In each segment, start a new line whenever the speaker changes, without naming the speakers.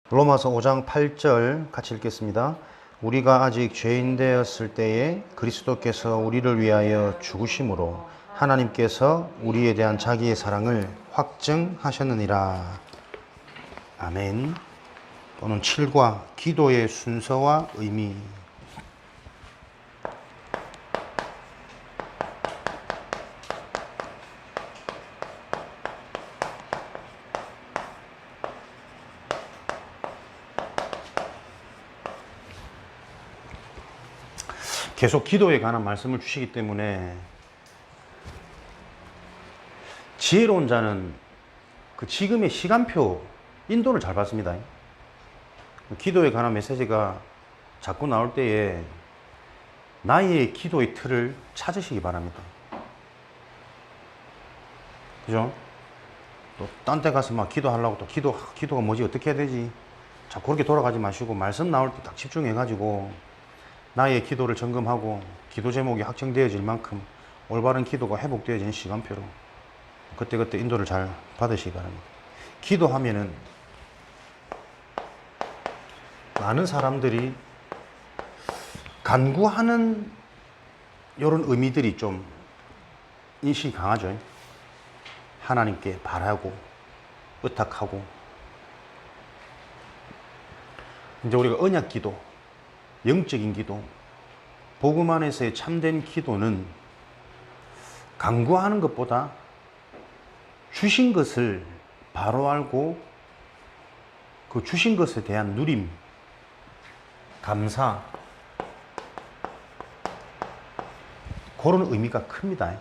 로마서 5장 8절 같이 읽겠습니다. 우리가 아직 죄인 되었을 때에 그리스도께서 우리를 위하여 죽으심으로 하나님께서 우리에 대한 자기의 사랑을 확증하셨느니라. 아멘. 또는 7과 기도의 순서와 의미. 계속 기도에 관한 말씀을 주시기 때문에 지혜로운 자는 그 지금의 시간표 인도를 잘 받습니다. 기도에 관한 메시지가 자꾸 나올 때에 나의 기도의 틀을 찾으시기 바랍니다. 그죠? 또 딴 데 가서 막 기도하려고 또 기도가 뭐지 어떻게 해야 되지? 자꾸 그렇게 돌아가지 마시고 말씀 나올 때 딱 집중해 가지고 나의 기도를 점검하고 기도 제목이 확정되어질 만큼 올바른 기도가 회복되어지는 시간표로 그때그때 인도를 잘 받으시기 바랍니다. 기도하면은 많은 사람들이 간구하는 이런 의미들이 좀 인식이 강하죠. 하나님께 바라고 의탁하고 이제 우리가 언약 기도, 영적인 기도, 복음 안에서의 참된 기도는 간구하는 것보다 주신 것을 바로 알고 그 주신 것에 대한 누림, 감사, 그런 의미가 큽니다.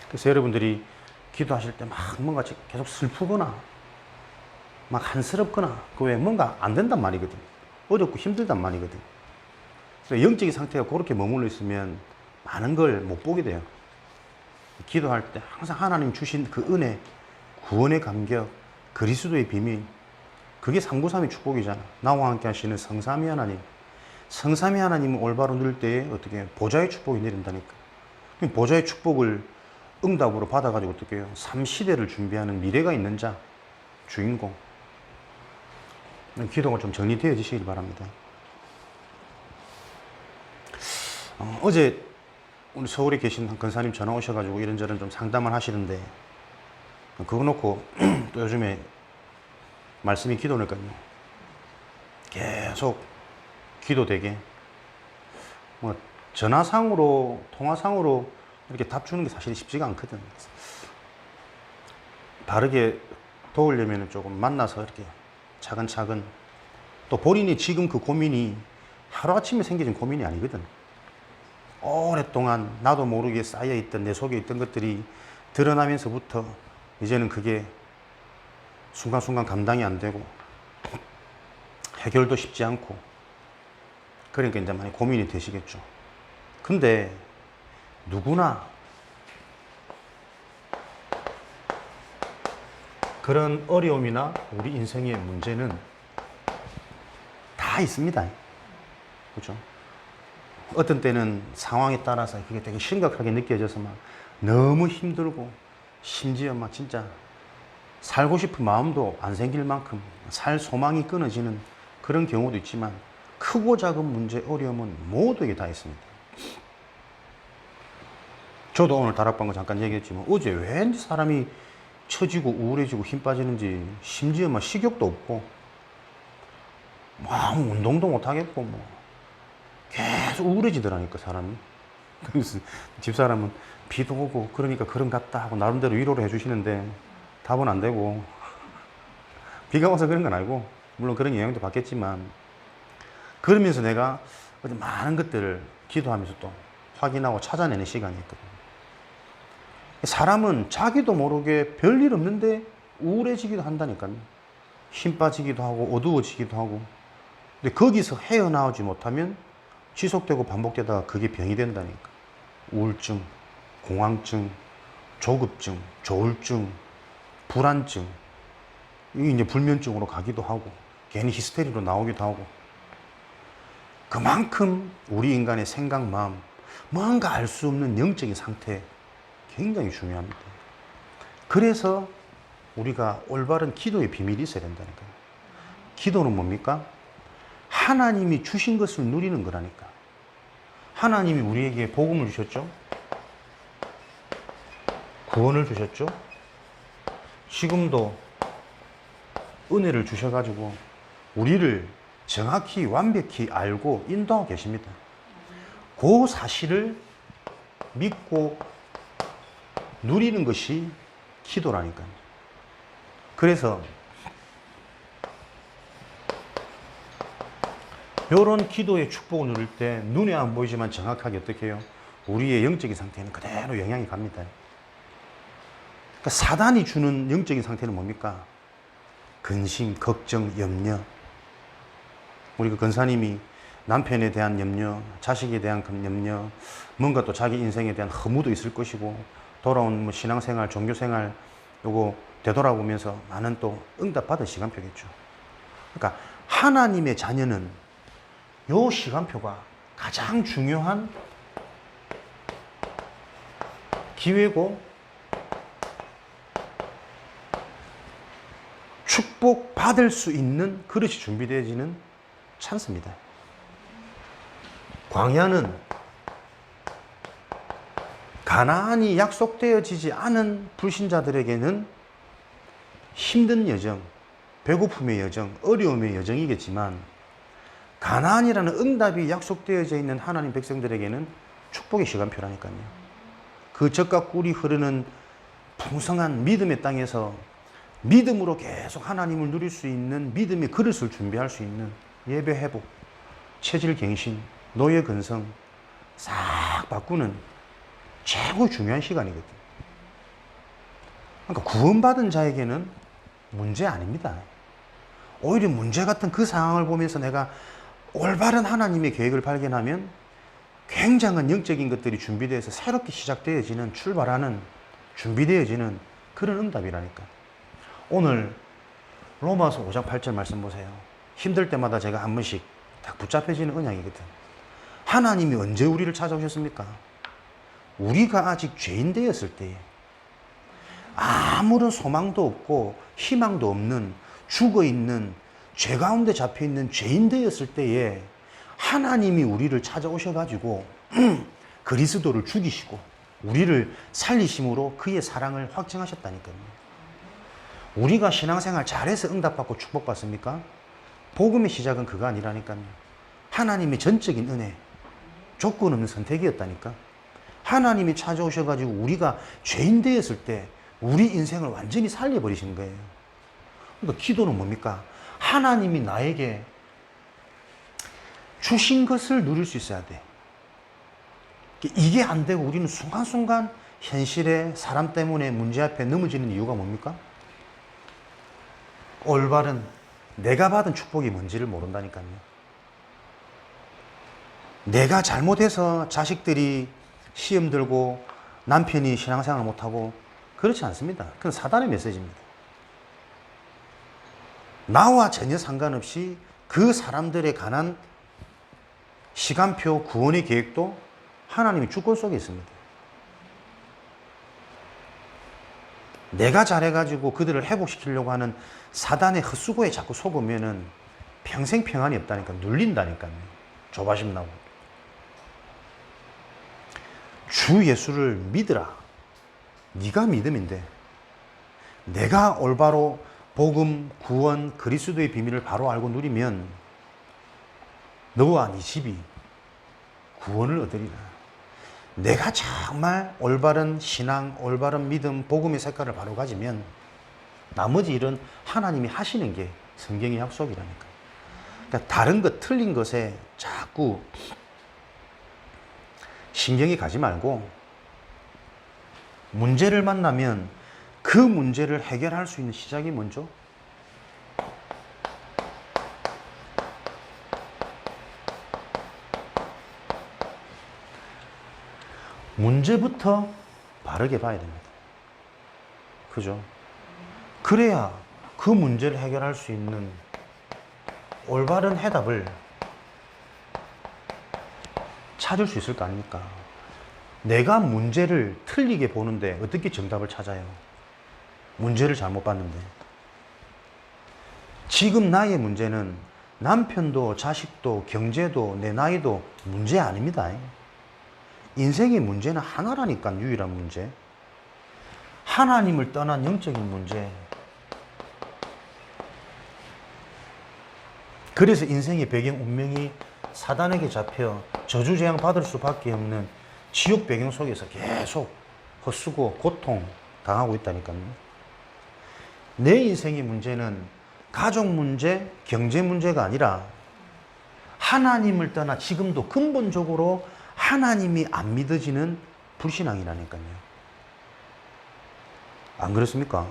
그래서 여러분들이 기도하실 때 막 뭔가 계속 슬프거나 막 한스럽거나 그 왜 뭔가 안 된단 말이거든. 어렵고 힘들단 말이거든. 그래서 영적인 상태가 그렇게 머물러 있으면 많은 걸 못 보게 돼요. 기도할 때 항상 하나님 주신 그 은혜, 구원의 감격, 그리스도의 비밀, 그게 393의 축복이잖아. 나와 함께 하시는 성삼위 하나님. 성삼위 하나님은 올바로 누릴 때에 어떻게 보좌의 축복이 내린다니까. 보좌의 축복을 응답으로 받아가지고 어떻게 해요? 3시대를 준비하는 미래가 있는 자, 주인공. 기도가 좀 정리되어지시길 바랍니다. 어제 우리 서울에 계신 한 권사님 전화 오셔가지고 이런저런 좀 상담을 하시는데 그거 놓고 또 요즘에 말씀이 기도니까요. 계속 기도되게 뭐 전화상으로 통화상으로 이렇게 답 주는 게 사실 쉽지가 않거든. 바르게 도우려면 조금 만나서 이렇게 차근차근 또 본인이 지금 그 고민이 하루아침에 생겨진 고민이 아니거든. 오랫동안 나도 모르게 쌓여있던 내 속에 있던 것들이 드러나면서부터 이제는 그게 순간순간 감당이 안 되고 해결도 쉽지 않고 그러니까 이제 많이 고민이 되시겠죠. 근데 누구나 그런 어려움이나 우리 인생의 문제는 다 있습니다. 그렇죠? 어떤 때는 상황에 따라서 그게 되게 심각하게 느껴져서 막 너무 힘들고 심지어 막 진짜 살고 싶은 마음도 안 생길 만큼 살 소망이 끊어지는 그런 경우도 있지만 크고 작은 문제, 어려움은 모두에게 다 있습니다. 저도 오늘 다락방을 잠깐 얘기했지만 어제 왠지 사람이 처지고 우울해지고 힘 빠지는지 심지어 막 식욕도 없고 막 운동도 못 하겠고 뭐 계속 우울해지더라니까 사람이. 그래서 집사람은 비도 오고 그러니까 그런 같다 하고 나름대로 위로를 해주시는데 답은 안 되고 비가 와서 그런 건 아니고 물론 그런 영향도 받겠지만 그러면서 내가 어제 많은 것들을 기도하면서 또 확인하고 찾아내는 시간이 있거든요. 사람은 자기도 모르게 별일 없는데 우울해지기도 한다니까요. 힘 빠지기도 하고 어두워지기도 하고. 근데 거기서 헤어나오지 못하면 지속되고 반복되다가 그게 병이 된다니까. 우울증, 공황증, 조급증, 조울증, 불안증. 이게 이제 불면증으로 가기도 하고 괜히 히스테리로 나오기도 하고. 그만큼 우리 인간의 생각, 마음, 뭔가 알 수 없는 영적인 상태 굉장히 중요합니다. 그래서 우리가 올바른 기도의 비밀이 있어야 된다니까요. 기도는 뭡니까? 하나님이 주신 것을 누리는 거라니까. 하나님이 우리에게 복음을 주셨죠? 구원을 주셨죠? 지금도 은혜를 주셔가지고 우리를 정확히 완벽히 알고 인도하고 계십니다. 그 사실을 믿고 누리는 것이 기도라니까요. 그래서 이런 기도의 축복을 누릴 때 눈에 안 보이지만 정확하게 어떻게 해요? 우리의 영적인 상태는 그대로 영향이 갑니다. 그러니까 사단이 주는 영적인 상태는 뭡니까? 근심, 걱정, 염려. 우리 그 권사님이 남편에 대한 염려, 자식에 대한 염려, 뭔가 또 자기 인생에 대한 허무도 있을 것이고, 돌아온 뭐 신앙생활, 종교생활, 요거 되돌아보면서 많은 또 응답받을 시간표겠죠. 그러니까 하나님의 자녀는 요 시간표가 가장 중요한 기회고 축복받을 수 있는 그릇이 준비되어지는 찬스입니다. 광야는 가나안이 약속되어지지 않은 불신자들에게는 힘든 여정, 배고픔의 여정, 어려움의 여정이겠지만 가나안이라는 응답이 약속되어져 있는 하나님 백성들에게는 축복의 시간표라니까요. 그 젖과 꿀이 흐르는 풍성한 믿음의 땅에서 믿음으로 계속 하나님을 누릴 수 있는 믿음의 그릇을 준비할 수 있는 예배 회복, 체질 갱신, 노예 근성 싹 바꾸는 최고 중요한 시간이거든요. 그러니까 구원받은 자에게는 문제 아닙니다. 오히려 문제 같은 그 상황을 보면서 내가 올바른 하나님의 계획을 발견하면 굉장한 영적인 것들이 준비되어서 새롭게 시작되어지는, 출발하는, 준비되어지는 그런 응답이라니까. 오늘 로마서 5장 8절 말씀 보세요. 힘들 때마다 제가 한 번씩 딱 붙잡혀지는 언약이거든. 하나님이 언제 우리를 찾아오셨습니까? 우리가 아직 죄인 되었을 때에, 아무런 소망도 없고 희망도 없는, 죽어있는, 죄 가운데 잡혀있는 죄인 되었을 때에 하나님이 우리를 찾아오셔가지고 그리스도를 죽이시고 우리를 살리심으로 그의 사랑을 확증하셨다니까요. 우리가 신앙생활 잘해서 응답받고 축복받습니까? 복음의 시작은 그거 아니라니까요. 하나님의 전적인 은혜, 조건 없는 선택이었다니까. 하나님이 찾아오셔가지고 우리가 죄인 되었을 때 우리 인생을 완전히 살려버리신 거예요. 그러니까 기도는 뭡니까? 하나님이 나에게 주신 것을 누릴 수 있어야 돼. 이게 안 되고 우리는 순간순간 현실에 사람 때문에 문제 앞에 넘어지는 이유가 뭡니까? 올바른 내가 받은 축복이 뭔지를 모른다니까요. 내가 잘못해서 자식들이 시험 들고 남편이 신앙생활 못하고 그렇지 않습니다. 그건 사단의 메시지입니다. 나와 전혀 상관없이 그 사람들에 관한 시간표, 구원의 계획도 하나님의 주권 속에 있습니다. 내가 잘해가지고 그들을 회복시키려고 하는 사단의 헛수고에 자꾸 속으면은 평생 평안이 없다니까, 눌린다니까요. 조바심 나고. 주 예수를 믿으라. 네가 믿음인데 내가 올바로 복음, 구원, 그리스도의 비밀을 바로 알고 누리면 너와 네 집이 구원을 얻으리라. 내가 정말 올바른 신앙, 올바른 믿음, 복음의 색깔을 바로 가지면 나머지 일은 하나님이 하시는 게 성경의 약속이라니까. 그러니까 다른 것, 틀린 것에 자꾸 신경이 가지 말고 문제를 만나면 그 문제를 해결할 수 있는 시작이 먼저 문제부터 바르게 봐야 됩니다. 그죠? 그래야 그 문제를 해결할 수 있는 올바른 해답을 찾을 수 있을 거 아닙니까? 내가 문제를 틀리게 보는데 어떻게 정답을 찾아요? 문제를 잘못 봤는데. 지금 나의 문제는 남편도 자식도 경제도 내 나이도 문제 아닙니다. 인생의 문제는 하나라니까. 유일한 문제. 하나님을 떠난 영적인 문제. 그래서 인생의 배경 운명이 사단에게 잡혀 저주재앙 받을 수밖에 없는 지옥 배경 속에서 계속 헛수고 고통 당하고 있다니까요. 내 인생의 문제는 가족 문제, 경제 문제가 아니라 하나님을 떠나 지금도 근본적으로 하나님이 안 믿어지는 불신앙이라니까요. 안 그렇습니까?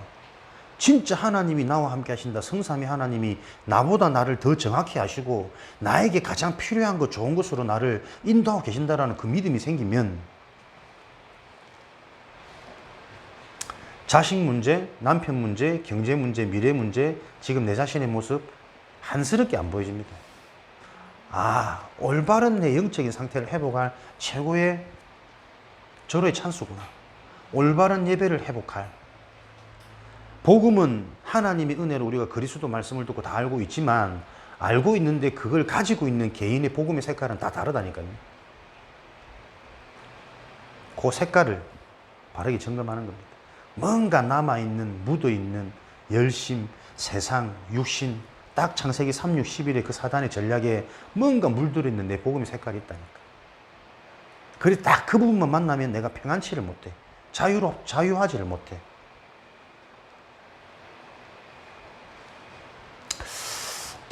진짜 하나님이 나와 함께 하신다. 성삼위 하나님이 나보다 나를 더 정확히 아시고 나에게 가장 필요한 것, 좋은 것으로 나를 인도하고 계신다라는 그 믿음이 생기면 자식 문제, 남편 문제, 경제 문제, 미래 문제, 지금 내 자신의 모습 한스럽게 안 보여집니다. 아, 올바른 내 영적인 상태를 회복할 최고의 절호의 찬스구나. 올바른 예배를 회복할. 복음은 하나님의 은혜로 우리가 그리스도 말씀을 듣고 다 알고 있지만 알고 있는데 그걸 가지고 있는 개인의 복음의 색깔은 다 다르다니까요. 그 색깔을 바르게 점검하는 겁니다. 뭔가 남아있는, 묻어있는 열심, 세상, 육신, 딱 창세기 3, 6, 11의 그 사단의 전략에 뭔가 물들어있는 내 복음의 색깔이 있다니까. 그래 딱 그 부분만 만나면 내가 평안치를 못해. 자유하지를 못해.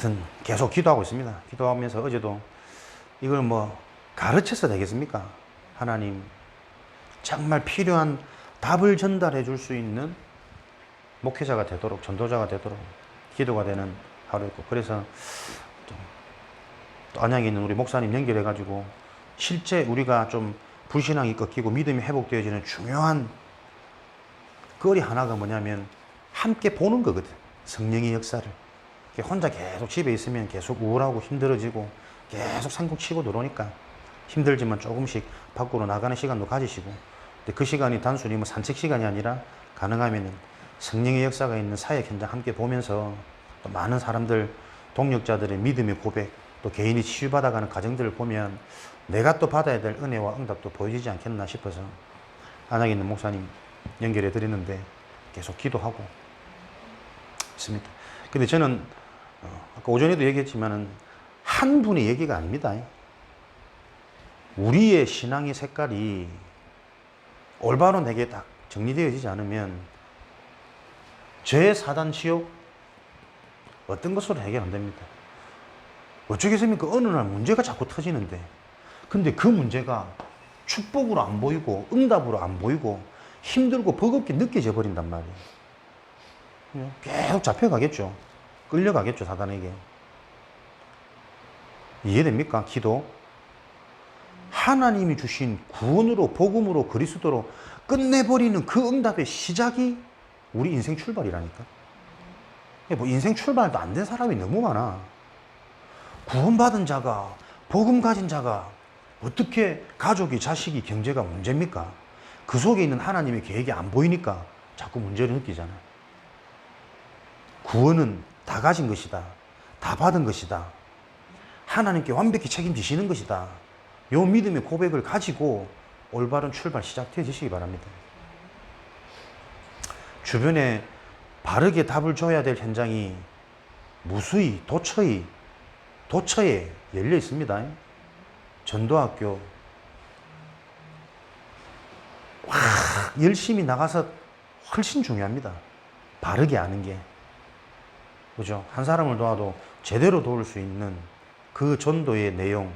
하여튼 계속 기도하고 있습니다. 기도하면서 어제도 이걸 뭐 가르쳐서 되겠습니까? 하나님 정말 필요한 답을 전달해 줄 수 있는 목회자가 되도록, 전도자가 되도록 기도가 되는 하루였고, 그래서 또 안양에 있는 우리 목사님 연결해 가지고 실제 우리가 좀 불신앙이 꺾이고 믿음이 회복되어지는 중요한 거리 하나가 뭐냐면 함께 보는 거거든. 성령의 역사를. 혼자 계속 집에 있으면 계속 우울하고 힘들어지고 계속 상국 치고 들어오니까 힘들지만 조금씩 밖으로 나가는 시간도 가지시고, 근데 그 시간이 단순히 뭐 산책 시간이 아니라 가능하면 성령의 역사가 있는 사역 현장 함께 보면서 또 많은 사람들, 동력자들의 믿음의 고백, 또 개인이 치유받아가는 과정들을 보면 내가 또 받아야 될 은혜와 응답도 보여지지 않겠나 싶어서 안양에 있는 목사님 연결해 드리는데 계속 기도하고 있습니다. 근데 저는 아까 오전에도 얘기했지만은 한 분의 얘기가 아닙니다. 우리의 신앙의 색깔이 올바로 내게 딱 정리되어지지 않으면 죄, 사단, 지옥 어떤 것으로 해결 안 됩니다. 어쩌겠습니까? 어느 날 문제가 자꾸 터지는데, 근데 그 문제가 축복으로 안 보이고 응답으로 안 보이고 힘들고 버겁게 느껴져 버린단 말이에요. 계속 잡혀가겠죠. 끌려가겠죠, 사단에게. 이해됩니까? 기도. 하나님이 주신 구원으로, 복음으로, 그리스도로 끝내버리는 그 응답의 시작이 우리 인생 출발이라니까. 뭐 인생 출발도 안 된 사람이 너무 많아. 구원받은 자가, 복음 가진 자가 어떻게 가족이, 자식이, 경제가 문제입니까? 그 속에 있는 하나님의 계획이 안 보이니까 자꾸 문제를 느끼잖아. 구원은 다 가진 것이다. 다 받은 것이다. 하나님께 완벽히 책임지시는 것이다. 요 믿음의 고백을 가지고 올바른 출발 시작되시기 바랍니다. 주변에 바르게 답을 줘야 될 현장이 무수히 도처에 열려 있습니다. 전도학교 열심히 나가서 훨씬 중요합니다. 바르게 아는 게. 그죠? 한 사람을 도와도 제대로 도울 수 있는 그 전도의 내용,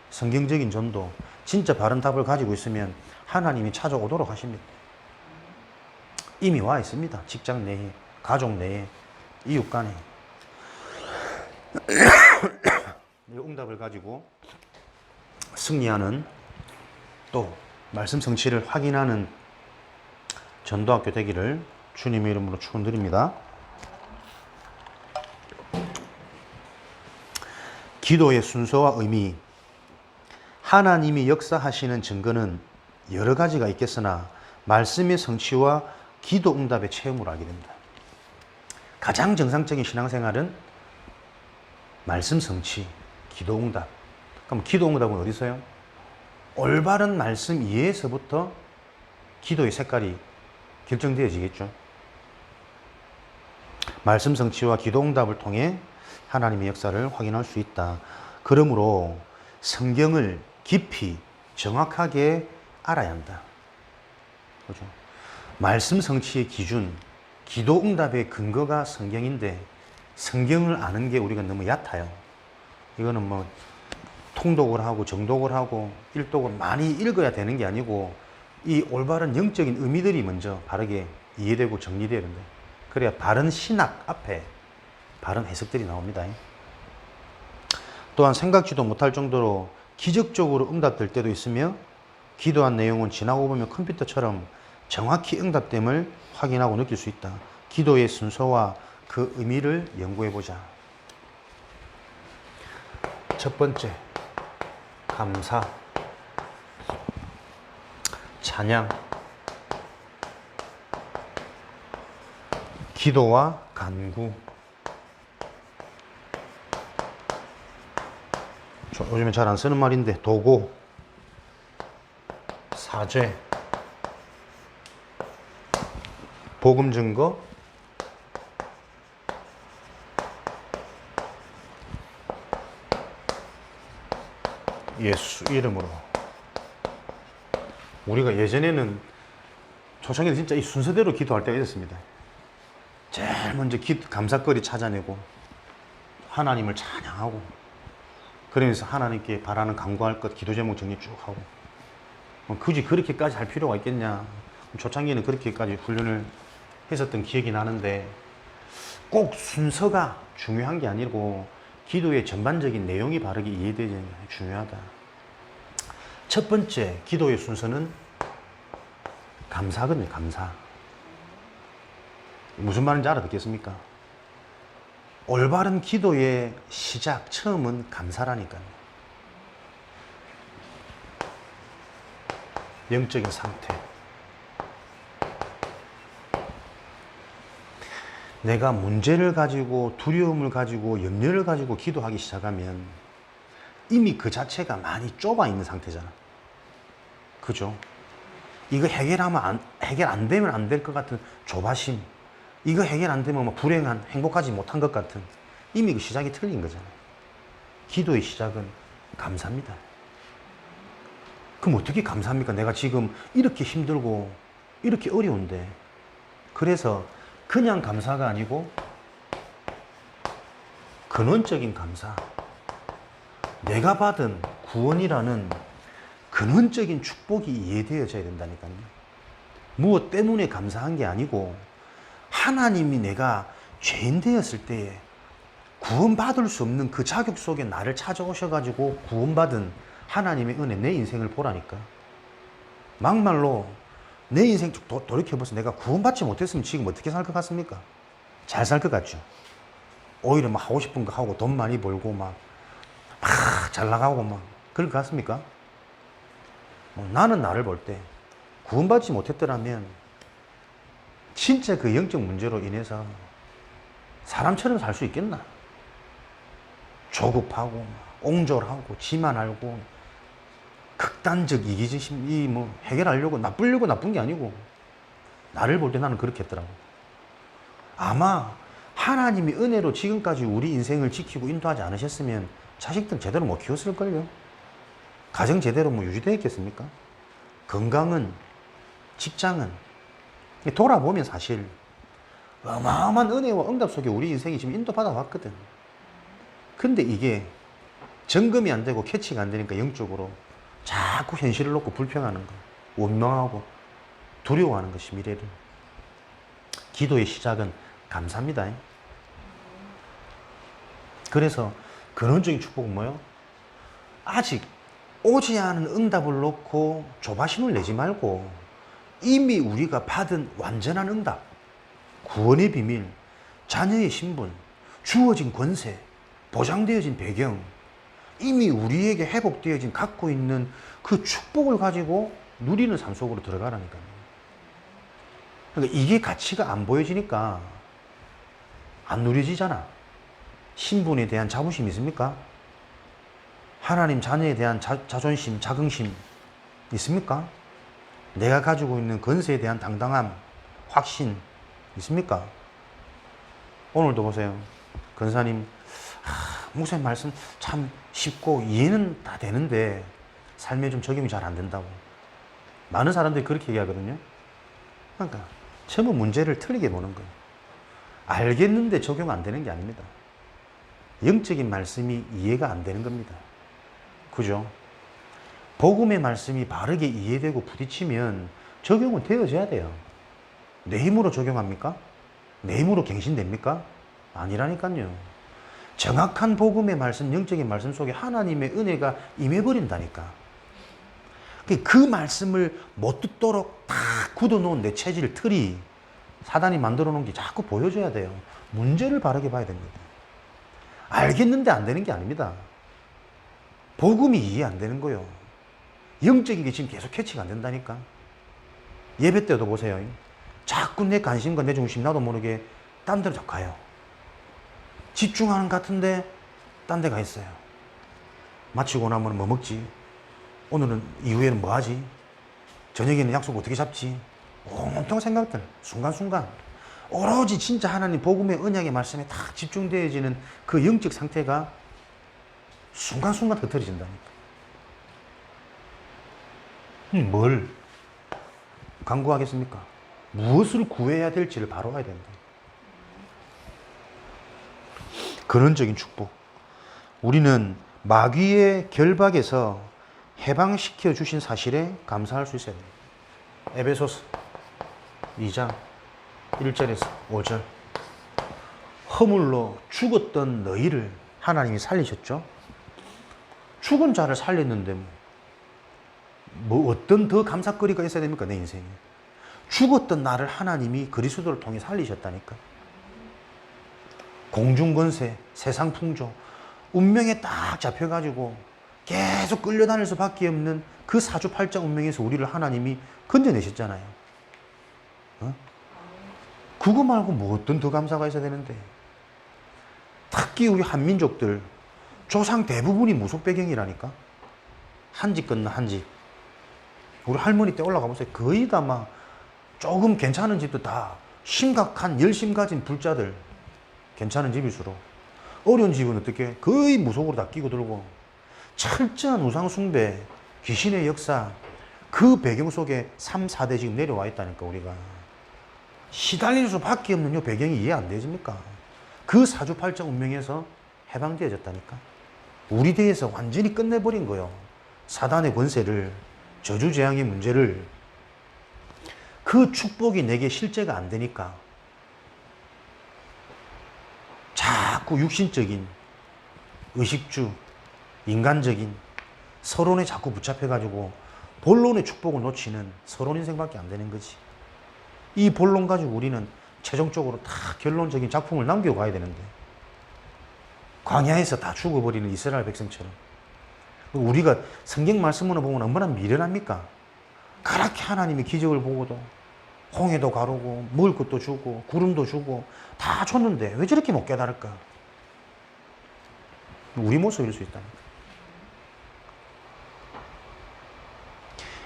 성경적인 전도, 진짜 바른 답을 가지고 있으면 하나님이 찾아오도록 하십니다. 이미 와 있습니다. 직장 내에, 가족 내에, 이웃 간에. 이 응답을 가지고 승리하는, 또 말씀 성취를 확인하는 전도학교 되기를 주님의 이름으로 축원드립니다. 기도의 순서와 의미. 하나님이 역사하시는 증거는 여러 가지가 있겠으나 말씀의 성취와 기도 응답의 체험으로 알게 됩니다. 가장 정상적인 신앙생활은 말씀 성취, 기도 응답. 그럼 기도 응답은 어디서요? 올바른 말씀 이해에서부터 기도의 색깔이 결정되어지겠죠. 말씀 성취와 기도 응답을 통해 하나님의 역사를 확인할 수 있다. 그러므로 성경을 깊이 정확하게 알아야 한다. 그죠? 말씀 성취의 기준, 기도 응답의 근거가 성경인데 성경을 아는 게 우리가 너무 얕아요. 이거는 뭐 통독을 하고 정독을 하고 일독을 많이 읽어야 되는 게 아니고 이 올바른 영적인 의미들이 먼저 바르게 이해되고 정리되어야 된다. 그래야 바른 신학 앞에 바른 해석들이 나옵니다. 또한 생각지도 못할 정도로 기적적으로 응답될 때도 있으며 기도한 내용은 지나고 보면 컴퓨터처럼 정확히 응답됨을 확인하고 느낄 수 있다. 기도의 순서와 그 의미를 연구해보자. 첫 번째, 감사, 찬양, 기도와 간구. 요즘에 잘 안 쓰는 말인데 도고, 사죄, 복음 증거, 예수 이름으로. 우리가 예전에는 초창기에 진짜 이 순서대로 기도할 때가 있었습니다. 제일 먼저 감사거리 찾아내고 하나님을 찬양하고 그러면서 하나님께 바라는 간구할 것 기도 제목 정리 쭉 하고 굳이 그렇게까지 할 필요가 있겠냐. 초창기에는 그렇게까지 훈련을 했었던 기억이 나는데 꼭 순서가 중요한 게 아니고 기도의 전반적인 내용이 바르게 이해되는 게 중요하다. 첫 번째 기도의 순서는 감사거든요. 감사. 무슨 말인지 알아듣겠습니까? 올바른 기도의 시작, 처음은 감사라니까요. 영적인 상태. 내가 문제를 가지고 두려움을 가지고 염려를 가지고 기도하기 시작하면 이미 그 자체가 많이 좁아 있는 상태잖아. 그죠? 이거 해결 안 되면 안 될 것 같은 조바심. 이거 해결 안 되면 불행한, 행복하지 못한 것 같은 이미 그 시작이 틀린 거잖아요. 기도의 시작은 감사입니다. 그럼 어떻게 감사합니까? 내가 지금 이렇게 힘들고 이렇게 어려운데. 그래서 그냥 감사가 아니고 근원적인 감사. 내가 받은 구원이라는 근원적인 축복이 이해되어져야 된다니까요. 무엇 때문에 감사한 게 아니고 하나님이 내가 죄인 되었을 때에 구원받을 수 없는 그 자격 속에 나를 찾아오셔가지고 구원받은 하나님의 은혜, 내 인생을 보라니까. 막말로 내 인생 돌이켜보세요. 내가 구원받지 못했으면 지금 어떻게 살 것 같습니까? 잘 살 것 같죠? 오히려 막 하고 싶은 거 하고 돈 많이 벌고 막 잘 나가고 막 그럴 것 같습니까? 나는 나를 볼 때 구원받지 못했더라면 진짜 그 영적 문제로 인해서 사람처럼 살 수 있겠나? 조급하고 옹졸하고 지만 알고 극단적 이기적심이 해결하려고 나쁘려고 나쁜 게 아니고 나를 볼 때 나는 그렇게 했더라고. 아마 하나님이 은혜로 지금까지 우리 인생을 지키고 인도하지 않으셨으면 자식들 제대로 못 키웠을걸요. 가정 제대로 유지되어 있겠습니까? 건강은, 직장은. 돌아보면 사실 어마어마한 은혜와 응답 속에 우리 인생이 지금 인도받아 왔거든. 근데 이게 점검이 안 되고 캐치가 안 되니까 영적으로 자꾸 현실을 놓고 불평하는 거, 원망하고 두려워하는 것이 미래를. 기도의 시작은 감사입니다. 그래서 근원적인 축복은 뭐예요? 아직 오지 않은 응답을 놓고 조바심을 내지 말고 이미 우리가 받은 완전한 응답, 구원의 비밀, 자녀의 신분, 주어진 권세, 보장되어진 배경, 이미 우리에게 회복되어진 갖고 있는 그 축복을 가지고 누리는 삶 속으로 들어가라니까요. 그러니까 이게 가치가 안 보여지니까 안 누려지잖아. 신분에 대한 자부심이 있습니까? 하나님 자녀에 대한 자존심, 자긍심 있습니까? 내가 가지고 있는 권세에 대한 당당함, 확신 있습니까? 오늘도 보세요. 권사님, 목사님 말씀 참 쉽고 이해는 다 되는데 삶에 좀 적용이 잘 안 된다고. 많은 사람들이 그렇게 얘기하거든요. 그러니까 전부 문제를 틀리게 보는 거예요. 알겠는데 적용 안 되는 게 아닙니다. 영적인 말씀이 이해가 안 되는 겁니다. 그죠? 복음의 말씀이 바르게 이해되고 부딪히면 적용은 되어져야 돼요. 내 힘으로 적용합니까? 내 힘으로 갱신됩니까? 아니라니까요. 정확한 복음의 말씀, 영적인 말씀 속에 하나님의 은혜가 임해버린다니까. 그 말씀을 못 듣도록 다 굳어놓은 내 체질, 틀이 사단이 만들어 놓은 게 자꾸 보여줘야 돼요. 문제를 바르게 봐야 됩니다. 알겠는데 안 되는 게 아닙니다. 복음이 이해 안 되는 거요. 영적인 게 지금 계속 캐치가 안 된다니까. 예배 때도 보세요. 자꾸 내 관심과 내 중심 나도 모르게 딴 데로 자꾸 가요. 집중하는 것 같은데 딴 데 가 있어요. 마치고 나면 뭐 먹지? 오늘은 이후에는 뭐 하지? 저녁에는 약속 어떻게 잡지? 온통 생각들 순간순간 오로지 진짜 하나님 복음의 언약의 말씀에 딱 집중되어지는 그 영적 상태가 순간순간 흐트러진다니까. 뭘 간구하겠습니까? 무엇을 구해야 될지를 바로 알아야 된다. 근원적인 축복. 우리는 마귀의 결박에서 해방시켜 주신 사실에 감사할 수 있어야 됩니다. 에베소서 2장 1절에서 5절. 허물로 죽었던 너희를 하나님이 살리셨죠. 죽은 자를 살렸는데 뭐 어떤 더 감사거리가 있어야 됩니까? 내 인생에. 죽었던 나를 하나님이 그리스도를 통해 살리셨다니까. 공중권세, 세상 풍조, 운명에 딱 잡혀가지고 계속 끌려다닐 수밖에 없는 그 사주팔자 운명에서 우리를 하나님이 건져내셨잖아요. 그거 말고 뭐 어떤 더 감사가 있어야 되는데. 특히 우리 한민족들 조상 대부분이 무속 배경이라니까. 한 집 건너 한 집. 우리 할머니 때 올라가 보세요. 거의 다 막 조금 괜찮은 집도 다 심각한 열심 가진 불자들. 괜찮은 집일수록. 어려운 집은 어떻게? 거의 무속으로 다 끼고 들고. 철저한 우상 숭배, 귀신의 역사, 그 배경 속에 3, 4대 지금 내려와 있다니까, 우리가. 시달릴 수밖에 없는 이 배경이 이해 안 되십니까? 그 사주팔자 운명에서 해방되어졌다니까. 우리 대에서 완전히 끝내버린 거요. 사단의 권세를, 저주재앙의 문제를. 그 축복이 내게 실제가 안 되니까 자꾸 육신적인, 의식주, 인간적인 서론에 자꾸 붙잡혀가지고 본론의 축복을 놓치는 서론 인생밖에 안 되는 거지. 이 본론 가지고 우리는 최종적으로 다 결론적인 작품을 남기고 가야 되는데 광야에서 다 죽어버리는 이스라엘 백성처럼. 우리가 성경 말씀으로 보면 얼마나 미련합니까? 그렇게 하나님이 기적을 보고도 홍해도 가르고 먹을 것도 주고 구름도 주고 다 줬는데 왜 저렇게 못 깨달을까? 우리 모습일 수 있다니까.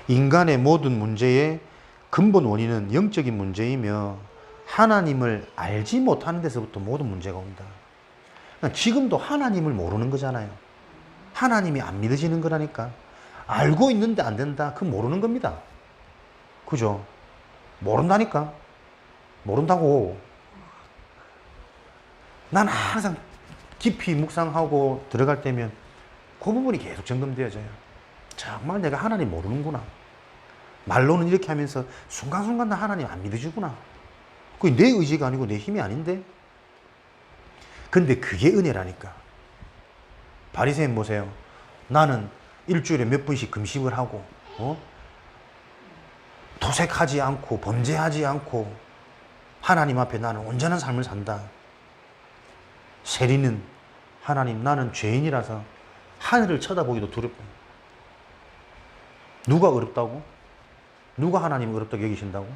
인간의 모든 문제의 근본 원인은 영적인 문제이며 하나님을 알지 못하는 데서부터 모든 문제가 온다. 지금도 하나님을 모르는 거잖아요. 하나님이 안 믿어지는 거라니까. 알고 있는데 안 된다. 그건 모르는 겁니다. 그죠? 모른다니까. 모른다고. 난 항상 깊이 묵상하고 들어갈 때면 그 부분이 계속 점검되어져요. 정말 내가 하나님 모르는구나. 말로는 이렇게 하면서 순간순간 나 하나님 안 믿어주구나. 그게 내 의지가 아니고 내 힘이 아닌데. 근데 그게 은혜라니까. 바리새인 보세요. 나는 일주일에 몇 번씩 금식을 하고 도색하지 않고 범죄하지 않고 하나님 앞에 나는 온전한 삶을 산다. 세리는 하나님 나는 죄인이라서 하늘을 쳐다보기도 두렵고. 누가 어렵다고? 누가 하나님을 어렵다고 여기신다고?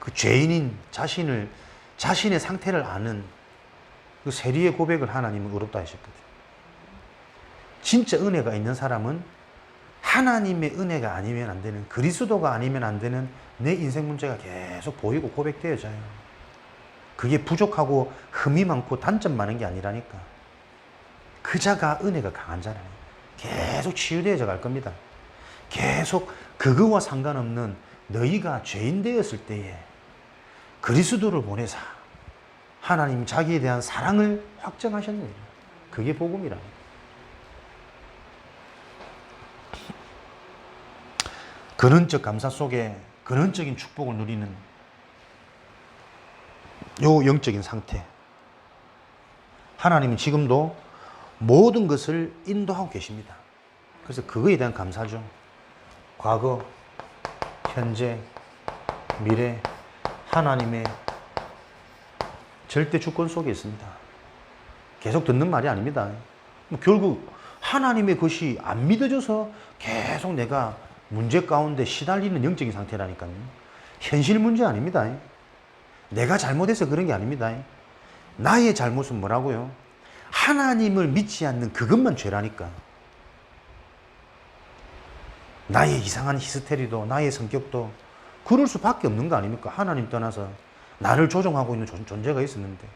그 죄인인 자신의 상태를 아는 그 세리의 고백을 하나님은 의롭다 하셨거든요. 진짜 은혜가 있는 사람은 하나님의 은혜가 아니면 안 되는, 그리스도가 아니면 안 되는 내 인생 문제가 계속 보이고 고백되어져요. 그게 부족하고 흠이 많고 단점 많은 게 아니라니까. 그 자가 은혜가 강한 자라니. 계속 치유되어져 갈 겁니다. 계속 그거와 상관없는 너희가 죄인 되었을 때에 그리스도를 보내사 하나님 자기에 대한 사랑을 확정하셨느니라. 그게 복음이랍니다. 근원적 감사 속에 근원적인 축복을 누리는 요 영적인 상태. 하나님은 지금도 모든 것을 인도하고 계십니다. 그래서 그거에 대한 감사죠. 과거, 현재, 미래, 하나님의 절대 주권 속에 있습니다. 계속 듣는 말이 아닙니다. 결국 하나님의 것이 안 믿어져서 계속 내가 문제 가운데 시달리는 영적인 상태라니까요. 현실 문제 아닙니다. 내가 잘못해서 그런 게 아닙니다. 나의 잘못은 뭐라고요? 하나님을 믿지 않는 그것만 죄라니까. 나의 이상한 히스테리도 나의 성격도 그럴 수밖에 없는 거 아닙니까? 하나님 떠나서 나를 조종하고 있는 존재가 있었는데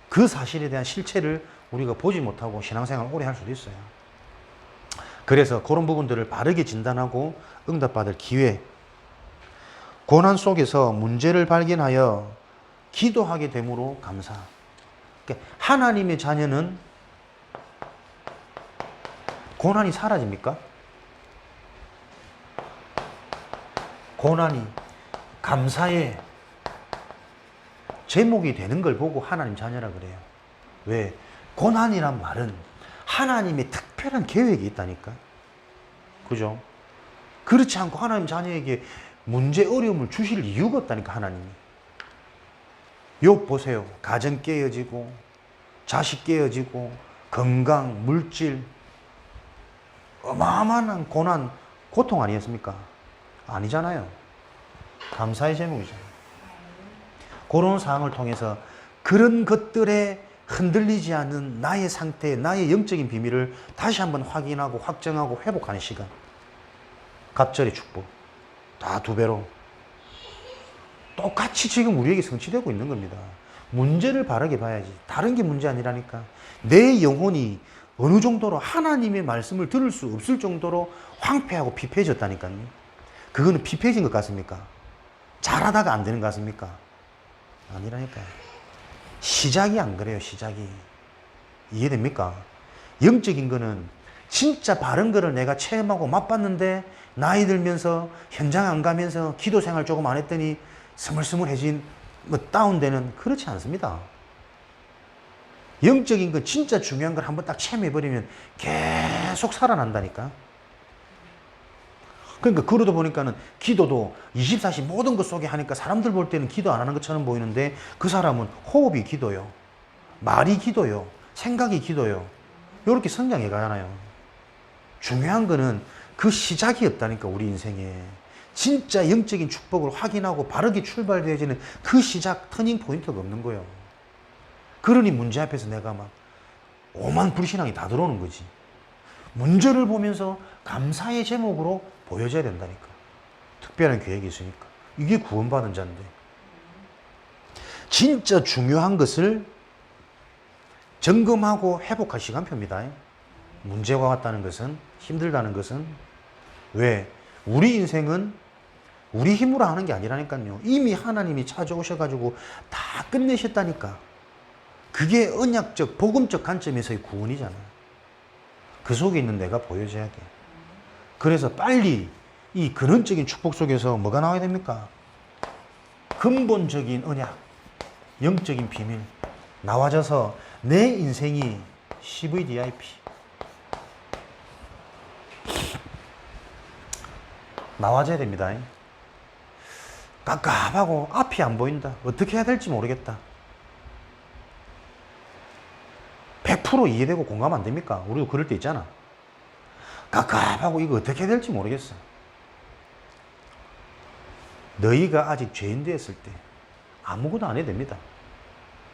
그 사실에 대한 실체를 우리가 보지 못하고 신앙생활 오래 할 수도 있어요. 그래서 그런 부분들을 바르게 진단하고 응답받을 기회, 고난 속에서 문제를 발견하여 기도하게 됨으로 감사. 그러니까 하나님의 자녀는 고난이 사라집니까? 고난이 감사의 제목이 되는 걸 보고 하나님 자녀라 그래요. 왜? 고난이란 말은 하나님의 특별한 계획이 있다니까. 그죠? 그렇지 않고 하나님 자녀에게 문제, 어려움을 주실 이유가 없다니까, 하나님이. 욥 보세요. 가정 깨어지고, 자식 깨어지고, 건강, 물질, 어마어마한 고난, 고통 아니었습니까? 아니잖아요. 감사의 제목이잖아요. 그런 상황을 통해서 그런 것들에 흔들리지 않는 나의 상태, 나의 영적인 비밀을 다시 한번 확인하고 확정하고 회복하는 시간. 갑절의 축복. 다 두 배로. 똑같이 지금 우리에게 성취되고 있는 겁니다. 문제를 바르게 봐야지. 다른 게 문제 아니라니까. 내 영혼이 어느 정도로 하나님의 말씀을 들을 수 없을 정도로 황폐하고 피폐해졌다니까요. 그거는 피폐해진 것 같습니까? 잘하다가 안 되는 것 같습니까? 아니라니까요. 시작이 안 그래요, 시작이. 이해됩니까? 영적인 거는 진짜 바른 거를 내가 체험하고 맛봤는데 나이 들면서 현장 안 가면서 기도 생활 조금 안 했더니 스물스물해진 뭐 다운되는, 그렇지 않습니다. 영적인 건 진짜 중요한 걸 한번 딱 체험해버리면 계속 살아난다니까. 그러니까 그러다 보니까는 기도도 24시 모든 것 속에 하니까 사람들 볼 때는 기도 안 하는 것처럼 보이는데 그 사람은 호흡이 기도요. 말이 기도요. 생각이 기도요. 이렇게 성장해 가잖아요. 중요한 거는 그 시작이 없다니까, 우리 인생에. 진짜 영적인 축복을 확인하고 바르게 출발되어지는 그 시작, 터닝 포인트가 없는 거예요. 그러니 문제 앞에서 내가 막 오만 불신앙이 다 들어오는 거지. 문제를 보면서 감사의 제목으로 보여줘야 된다니까. 특별한 계획이 있으니까. 이게 구원받은 자인데. 진짜 중요한 것을 점검하고 회복할 시간표입니다. 문제와 같다는 것은, 힘들다는 것은. 왜? 우리 인생은 우리 힘으로 하는 게 아니라니까요. 이미 하나님이 찾아오셔가지고 다 끝내셨다니까. 그게 언약적, 복음적 관점에서의 구원이잖아. 그 속에 있는 내가 보여줘야 돼. 그래서 빨리 이 근원적인 축복 속에서 뭐가 나와야 됩니까? 근본적인 언약, 영적인 비밀 나와져서 내 인생이 CVDIP 나와져야 됩니다. 깝깝하고 앞이 안 보인다. 어떻게 해야 될지 모르겠다. 100% 이해되고 공감 안 됩니까? 우리도 그럴 때 있잖아. 깝깝하고 이거 어떻게 해야 될지 모르겠어. 너희가 아직 죄인 되었을 때 아무것도 안 해도 됩니다.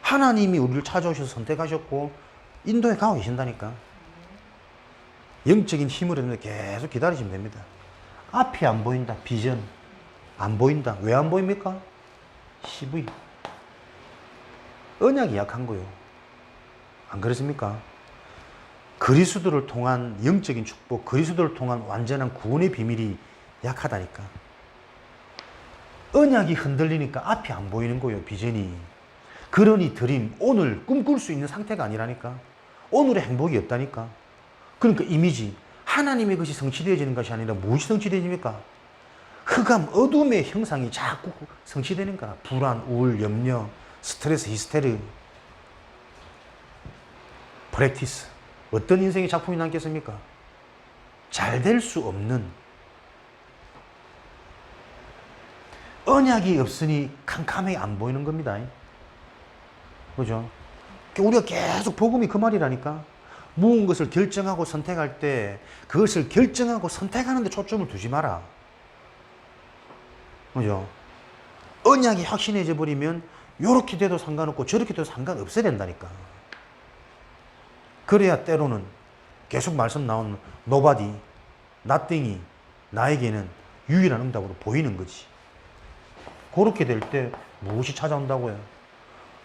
하나님이 우리를 찾아오셔서 선택하셨고 인도에 가고 계신다니까. 영적인 힘으로 계속 기다리시면 됩니다. 앞이 안 보인다. 비전 안 보인다. 왜 안 보입니까? CV 언약이 약한 거요. 안 그렇습니까? 그리스도를 통한 영적인 축복, 그리스도를 통한 완전한 구원의 비밀이 약하다니까. 언약이 흔들리니까 앞이 안 보이는 거예요. 비전이. 그러니 드림, 오늘 꿈꿀 수 있는 상태가 아니라니까. 오늘의 행복이 없다니까. 그러니까 이미지, 하나님의 것이 성취되어지는 것이 아니라 무엇이 성취되집니까? 흑암, 어둠의 형상이 자꾸 성취되는 거야. 불안, 우울, 염려, 스트레스, 히스테리, 프랙티스. 어떤 인생의 작품이 남겠습니까? 잘 될 수 없는, 언약이 없으니 캄캄하게 안 보이는 겁니다. 그죠? 우리가 계속 복음이 그 말이라니까. 무언 것을 결정하고 선택할 때 그것을 결정하고 선택하는 데 초점을 두지 마라. 그죠? 언약이 확신해져 버리면 요렇게 돼도 상관없고 저렇게 돼도 상관없어야 된다니까. 그래야 때로는 계속 말씀 나오는 nobody, nothing이 나에게는 유일한 응답으로 보이는 거지. 그렇게 될 때 무엇이 찾아온다고요?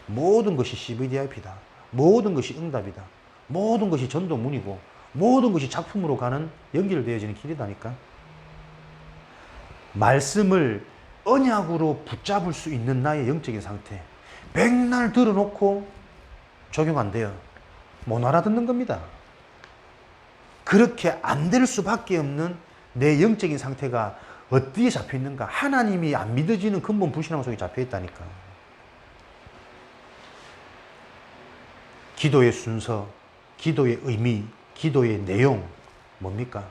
모든 것이 CVDIP다. 모든 것이 응답이다. 모든 것이 전도문이고 모든 것이 작품으로 가는 연결되어지는 길이다니까. 말씀을 언약으로 붙잡을 수 있는 나의 영적인 상태. 백날 들어놓고 적용 안 돼요. 못 알아듣는 겁니다. 그렇게 안 될 수밖에 없는 내 영적인 상태가 어디에 잡혀 있는가? 하나님이 안 믿어지는 근본 불신앙 속에 잡혀 있다니까. 기도의 순서, 기도의 의미, 기도의 내용 뭡니까?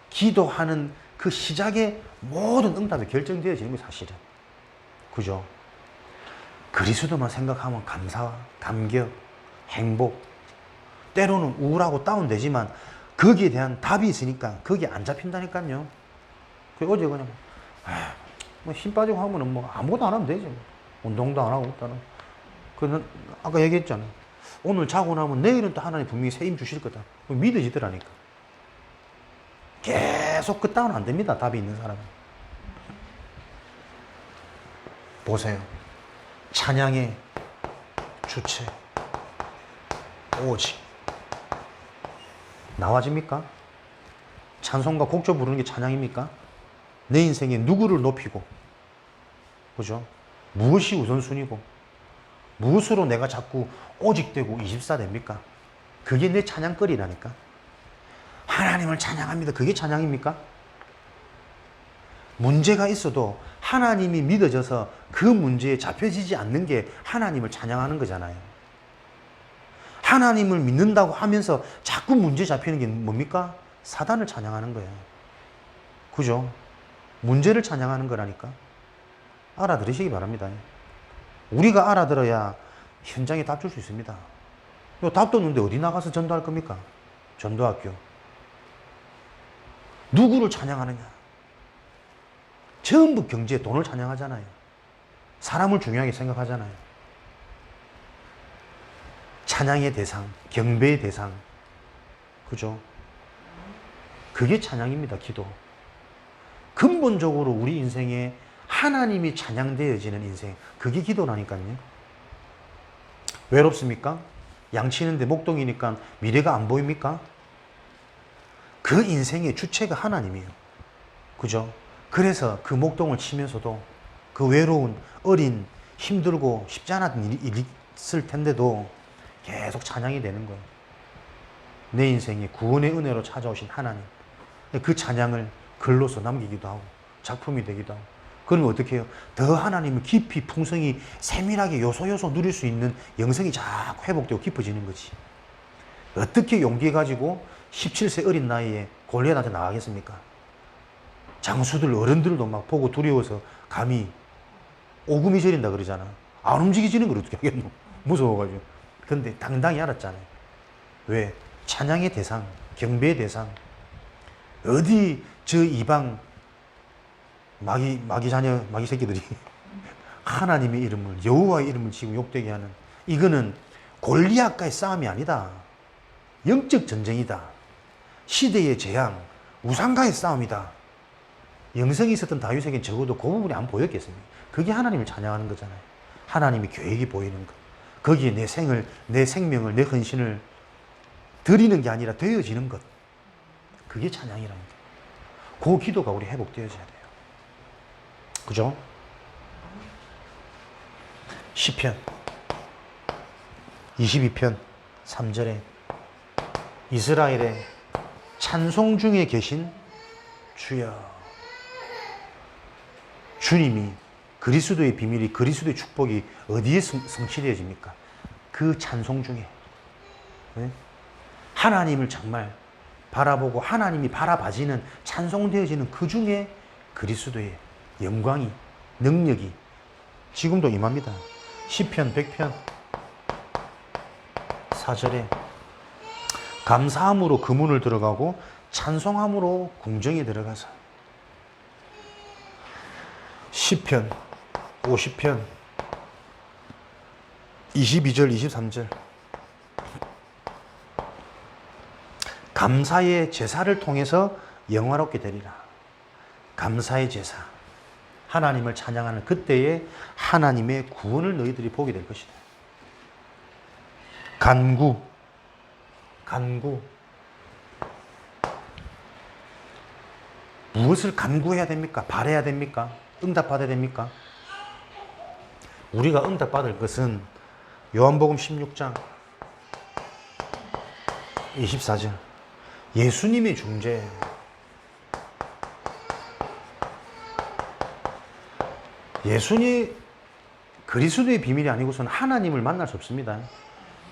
기도하는 그 시작의 모든 응답이 결정되어지는 게 사실은. 그죠? 그리스도만 생각하면 감사, 감격, 행복, 때로는 우울하고 다운되지만 거기에 대한 답이 있으니까 거기에 안 잡힌다니까요. 어제 그냥 뭐 힘 빠지고 하면은 뭐 아무것도 안 하면 되지. 운동도 안 하고 따는. 그는 아까 얘기했잖아. 오늘 자고 나면 내일은 또 하나님 분명히 새 힘 주실 거다. 믿어지더라니까. 계속 그 다운 안 됩니다. 답이 있는 사람은. 보세요. 찬양의 주체 오직 나와집니까? 찬송가 곡조 부르는 게 찬양입니까? 내 인생에 누구를 높이고, 그죠? 무엇이 우선순위고, 무엇으로 내가 자꾸 오직되고 24 됩니까? 그게 내 찬양거리라니까. 하나님을 찬양합니다. 그게 찬양입니까? 문제가 있어도 하나님이 믿어져서 그 문제에 잡혀지지 않는 게 하나님을 찬양하는 거잖아요. 하나님을 믿는다고 하면서 자꾸 문제 잡히는 게 뭡니까? 사단을 찬양하는 거예요. 그죠? 문제를 찬양하는 거라니까. 알아들으시기 바랍니다. 우리가 알아들어야 현장에 답 줄 수 있습니다. 답도 없는데 어디 나가서 전도할 겁니까? 전도학교. 누구를 찬양하느냐? 전부 경제, 돈을 찬양하잖아요. 사람을 중요하게 생각하잖아요. 찬양의 대상, 경배의 대상. 그죠? 그게 찬양입니다, 기도. 근본적으로 우리 인생에 하나님이 찬양되어지는 인생, 그게 기도라니까요. 외롭습니까? 양치는데 목동이니까 미래가 안 보입니까? 그 인생의 주체가 하나님이에요. 그죠? 그래서 그 목동을 치면서도 그 외로운, 어린, 힘들고 쉽지 않았던 일이 있을 텐데도 계속 찬양이 되는 거예요. 내 인생에 구원의 은혜로 찾아오신 하나님. 그 찬양을 글로서 남기기도 하고 작품이 되기도 하고. 그러면 어떻게 해요? 더 하나님을 깊이 풍성히 세밀하게 요소 누릴 수 있는 영성이 자꾸 회복되고 깊어지는 거지. 어떻게 용기 가지고 17세 어린 나이에 골리앗한테 나가겠습니까? 장수들, 어른들도 막 보고 두려워서 감히 오금이 저린다 그러잖아. 안 움직이지는 걸 어떻게 하겠노? 무서워가지고. 근데 당당히 알았잖아요. 왜? 찬양의 대상, 경배의 대상. 어디 저 이방 마귀 자녀, 마귀 새끼들이 하나님의 이름을, 여호와의 이름을 지금 욕되게 하는, 이거는 골리앗과의 싸움이 아니다. 영적 전쟁이다. 시대의 재앙, 우상과의 싸움이다. 영성이 있었던 다윗에겐 적어도 그 부분이 안 보였겠습니까? 그게 하나님을 찬양하는 거잖아요. 하나님의 계획이 보이는 것. 거기에 내 생명을, 내 헌신을 드리는 게 아니라 되어지는 것. 그게 찬양이랍니다. 그 기도가 우리 회복되어져야 돼요. 그죠? 시편 22편 3절에 이스라엘의 찬송 중에 계신 주여, 주님이 그리스도의 비밀이, 그리스도의 축복이 어디에 성취되어집니까? 그 찬송 중에. 네? 하나님을 정말 바라보고 하나님이 바라봐지는, 찬송되어지는 그 중에 그리스도의 영광이, 능력이 지금도 임합니다. 시편 100편 4절에 감사함으로 그 문을 들어가고 찬송함으로 궁정에 들어가서. 시편 50편 22절 23절 감사의 제사를 통해서 영화롭게 되리라. 감사의 제사, 하나님을 찬양하는 그때에 하나님의 구원을 너희들이 보게 될 것이다. 간구 무엇을 간구해야 됩니까? 바라야 됩니까? 응답받아야 됩니까? 우리가 응답받을 것은 요한복음 16장 24절 예수님의 중재, 예수님 그리스도의 비밀이 아니고서는 하나님을 만날 수 없습니다.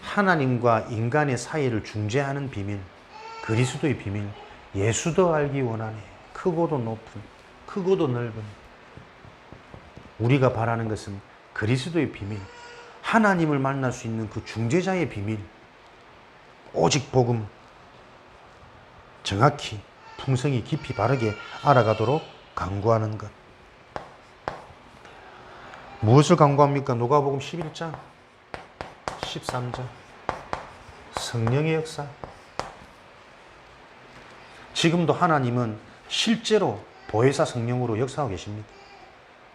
하나님과 인간의 사이를 중재하는 비밀, 그리스도의 비밀, 예수도 알기 원하네. 크고도 높은, 크고도 넓은. 우리가 바라는 것은 그리스도의 비밀, 하나님을 만날 수 있는 그 중재자의 비밀, 오직 복음, 정확히 풍성히 깊이 바르게 알아가도록 간구하는 것. 무엇을 간구합니까? 누가복음 11장 13절 성령의 역사. 지금도 하나님은 실제로 보혜사 성령으로 역사하고 계십니다.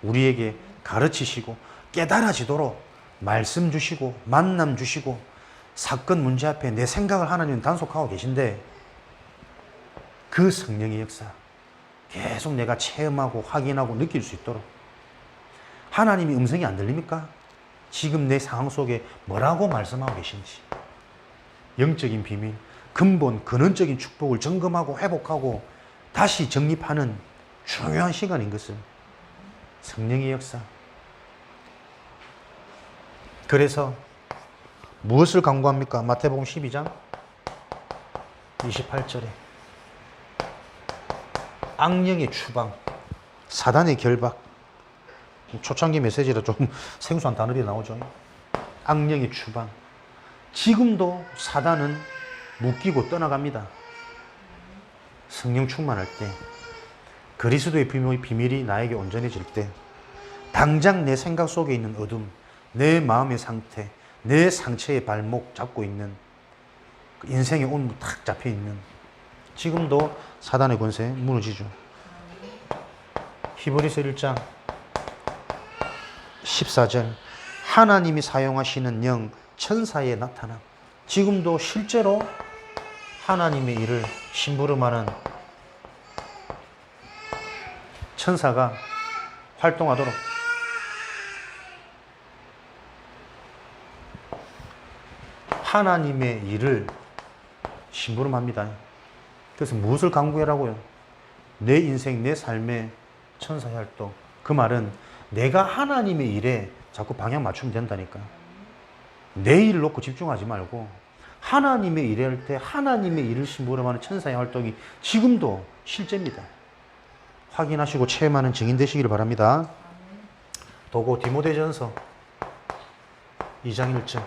우리에게 가르치시고 깨달아지도록 말씀 주시고 만남 주시고 사건 문제 앞에 내 생각을 하나님은 단속하고 계신데, 그 성령의 역사 계속 내가 체험하고 확인하고 느낄 수 있도록. 하나님이 음성이 안 들립니까? 지금 내 상황 속에 뭐라고 말씀하고 계신지. 영적인 비밀, 근본, 근원적인 축복을 점검하고 회복하고 다시 정립하는 중요한 시간인 것을. 성령의 역사. 그래서 무엇을 간구합니까? 마태복음 12장 28절에 악령의 추방, 사단의 결박. 초창기 메시지라 좀 생소한 단어들이 나오죠. 악령의 추방. 지금도 사단은 묶이고 떠나갑니다. 성령 충만할 때, 그리스도의 비밀이 나에게 온전해질 때, 당장 내 생각 속에 있는 어둠, 내 마음의 상태, 내 상처의 발목 잡고 있는, 인생의 온무 탁 잡혀 있는, 지금도 사단의 권세 무너지죠. 히브리서 1장 14절 하나님이 사용하시는 영 천사의 나타남. 지금도 실제로 하나님의 일을 심부름하는 천사가 활동하도록 하나님의 일을 심부름합니다. 그래서 무엇을 간구해라고요? 내 인생, 내 삶의 천사의 활동. 그 말은 내가 하나님의 일에 자꾸 방향 맞추면 된다니까. 내 일을 놓고 집중하지 말고 하나님의 일을 할 때 하나님의 일을 심부름하는 천사의 활동이 지금도 실제입니다. 확인하시고 체험하는 증인 되시기를 바랍니다. 도고 디모데전서 2장 1절.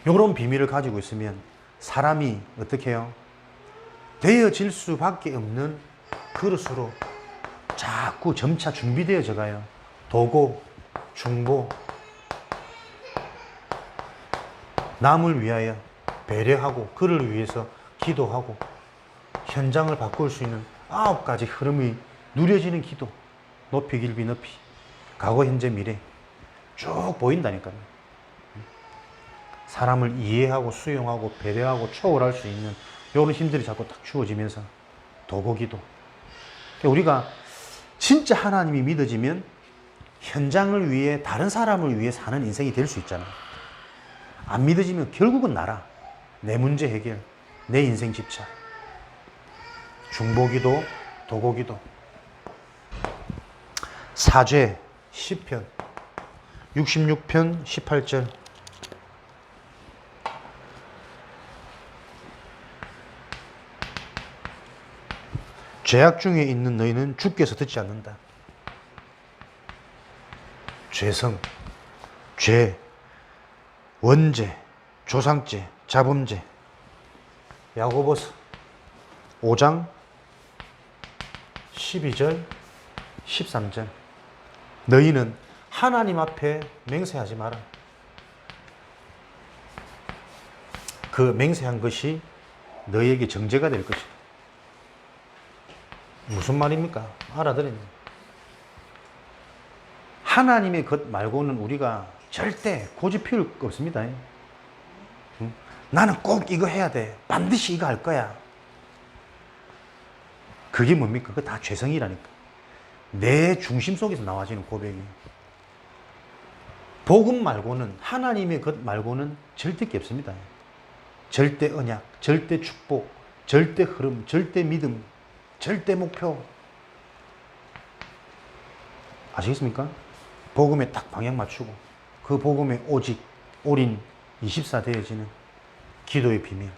이런 비밀을 가지고 있으면 사람이 어떻게 해요? 되어질 수밖에 없는 그릇으로 자꾸 점차 준비되어져 가요. 도고, 중보, 남을 위하여 배려하고 그를 위해서 기도하고 현장을 바꿀 수 있는 9가지 흐름이 누려지는 기도. 높이 길비 높이 과거 현재 미래 쭉 보인다니까요. 사람을 이해하고 수용하고 배려하고 초월할 수 있는 이런 힘들이 자꾸 딱 주어지면서 도고 기도. 우리가 진짜 하나님이 믿어지면 현장을 위해 다른 사람을 위해 사는 인생이 될 수 있잖아. 안 믿어지면 결국은 나라, 내 문제 해결, 내 인생 집착. 중보기도, 도고기도. 사죄, 시편 66편 18절. 죄악 중에 있는 너희는 주께서 듣지 않는다. 죄성, 죄, 원죄, 조상죄, 자범죄. 야고보서 5장 12절 13절. 너희는 하나님 앞에 맹세하지 마라. 그 맹세한 것이 너희에게 정죄가 될 것이다. 무슨 말입니까? 알아들었네. 하나님의 것 말고는 우리가 절대 고집 피울 거 없습니다. 나는 꼭 이거 해야 돼. 반드시 이거 할 거야. 그게 뭡니까? 그거 다 죄성이라니까. 내 중심 속에서 나와지는 고백이. 복음 말고는, 하나님의 것 말고는 절대 게 없습니다. 절대 언약, 절대 축복, 절대 흐름, 절대 믿음, 절대 목표. 아시겠습니까? 복음에 딱 방향 맞추고 그 복음에 오직 올인 24 되어지는 기도의 비밀.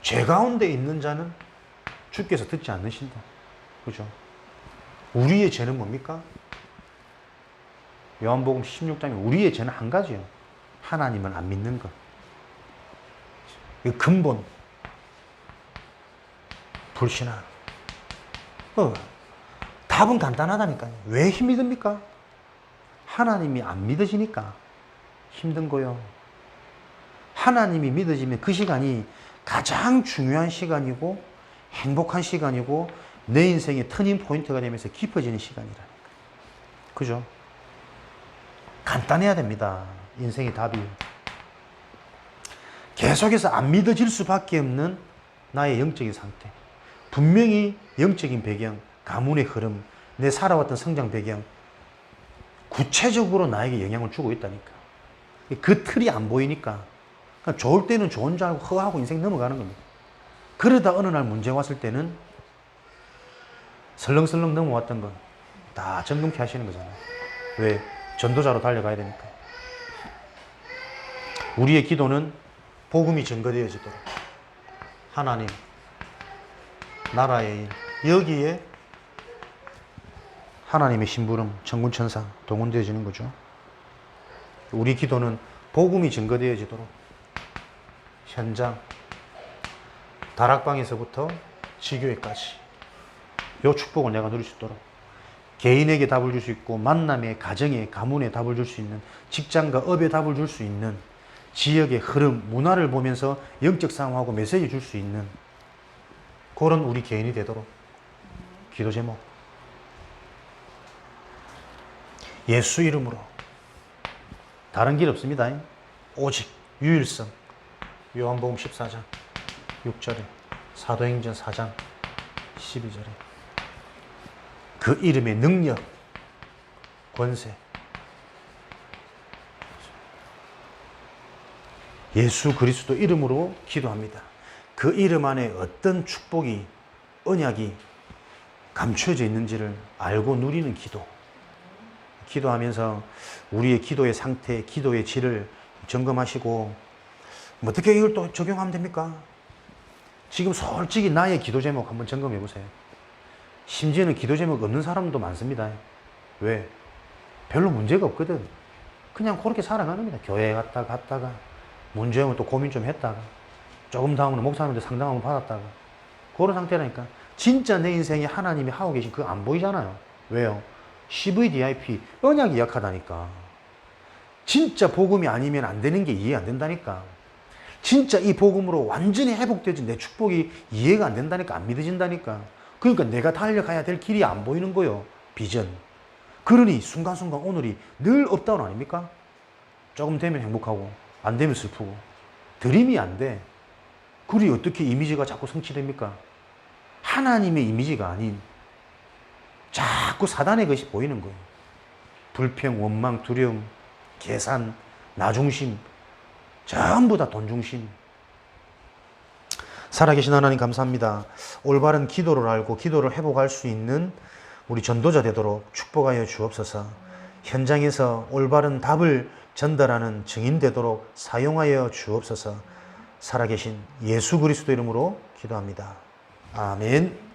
죄 가운데 있는 자는 주께서 듣지 않으신다. 그죠? 우리의 죄는 뭡니까? 요한복음 16장에 우리의 죄는 한 가지요. 하나님을 안 믿는 것. 이 근본. 불신앙. 답은 간단하다니까요. 왜 힘이 듭니까? 하나님이 안 믿어지니까 힘든 거요. 하나님이 믿어지면 그 시간이 가장 중요한 시간이고 행복한 시간이고 내 인생의 터닝 포인트가 되면서 깊어지는 시간이라니까. 그죠? 간단해야 됩니다. 인생의 답이. 계속해서 안 믿어질 수밖에 없는 나의 영적인 상태. 분명히 영적인 배경, 가문의 흐름, 내 살아왔던 성장 배경, 구체적으로 나에게 영향을 주고 있다니까. 그 틀이 안 보이니까 그러니까 좋을 때는 좋은 줄 알고 허하고 인생 넘어가는 겁니다. 그러다 어느 날 문제 왔을 때는 설렁설렁 넘어왔던 건 다 정금케 하시는 거잖아요. 왜? 전도자로 달려가야 되니까. 우리의 기도는 복음이 증거되어지도록 하나님, 나라의 일, 여기에 하나님의 심부름, 천군천사 동원되어지는 거죠. 우리 기도는 복음이 증거되어지도록 현장, 다락방에서부터 지교회까지 이 축복을 내가 누릴 수 있도록 개인에게 답을 줄 수 있고 만남에, 가정에, 가문에 답을 줄 수 있는, 직장과 업에 답을 줄 수 있는, 지역의 흐름, 문화를 보면서 영적 상황하고 메시지 줄 수 있는 그런 우리 개인이 되도록 기도 제목. 예수 이름으로. 다른 길 없습니다. 오직 유일성. 요한복음 14장 6절에, 사도행전 4장 12절에 그 이름의 능력, 권세. 예수 그리스도 이름으로 기도합니다. 그 이름 안에 어떤 축복이, 언약이 감춰져 있는지를 알고 누리는 기도. 기도하면서 우리의 기도의 상태, 기도의 질을 점검하시고 어떻게 이걸 또 적용하면 됩니까? 지금 솔직히 나의 기도 제목 한번 점검해 보세요. 심지어는 기도 제목 없는 사람도 많습니다. 왜? 별로 문제가 없거든. 그냥 그렇게 살아가는 겁니다. 교회 갔다가 문제 오면 또 고민 좀 했다가 조금 다음으로 목사님한테 상담 한번 받았다가 그런 상태라니까. 진짜 내 인생에 하나님이 하고 계신 그거 안 보이잖아요. 왜요? CVDIP, 언약이 약하다니까. 진짜 복음이 아니면 안 되는 게 이해 안 된다니까. 진짜 이 복음으로 완전히 회복되지 내 축복이 이해가 안 된다니까. 안 믿어진다니까. 그러니까 내가 달려가야 될 길이 안 보이는 거요. 비전. 그러니 순간순간 오늘이 늘 업다운 아닙니까? 조금 되면 행복하고 안 되면 슬프고 드림이 안 돼. 그리 어떻게 이미지가 자꾸 성취됩니까? 하나님의 이미지가 아닌 자꾸 사단의 것이 보이는 거예요. 불평, 원망, 두려움, 계산, 나 중심, 전부 다 돈 중심. 살아계신 하나님 감사합니다. 올바른 기도를 알고 기도를 회복할 수 있는 우리 전도자 되도록 축복하여 주옵소서. 현장에서 올바른 답을 전달하는 증인 되도록 사용하여 주옵소서. 살아계신 예수 그리스도 이름으로 기도합니다. 아멘.